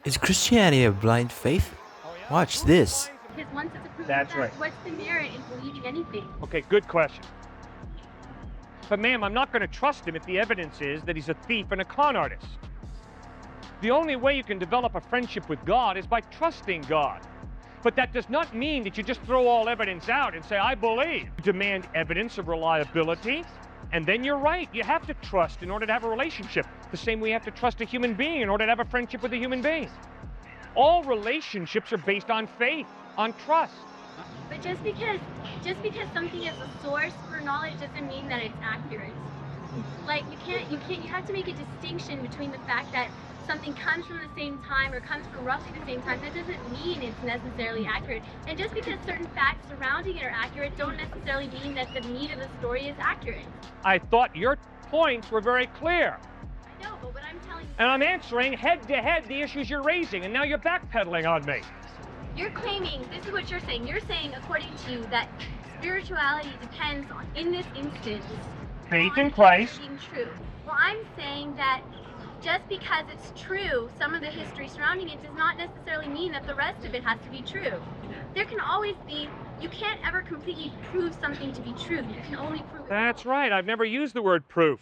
Is Christianity a blind faith? Watch this. Because once it's a proven That's fact, right. what's the merit in believing anything? Okay, good question. But ma'am, I'm not going to trust him if the evidence is that he's a thief and a con artist. The only way you can develop a friendship with God is by trusting God. But that does not mean that you just throw all evidence out and say, I believe. You demand evidence of reliability, and then you're right. You have to trust in order to have a relationship. The same way you have to trust a human being in order to have a friendship with a human being. All relationships are based on faith, on trust. But just because something is a source for knowledge doesn't mean that it's accurate. Like you have to make a distinction between the fact that something comes from the same time or comes from roughly the same time. That doesn't mean it's necessarily accurate. And just because certain facts surrounding it are accurate don't necessarily mean that the meat of the story is accurate. I thought your points were very clear. I know, but what I'm telling you... And I'm answering head to head the issues you're raising, and now you're backpedaling on me. You're claiming, this is what you're saying, according to you, that spirituality depends on, in this instance, Faith on in Christ. being true. Well, I'm saying that just because it's true, some of the history surrounding it does not necessarily mean that the rest of it has to be true. There can always be, you can't ever completely prove something to be true. You can only prove it. That's right. I've never used the word proof.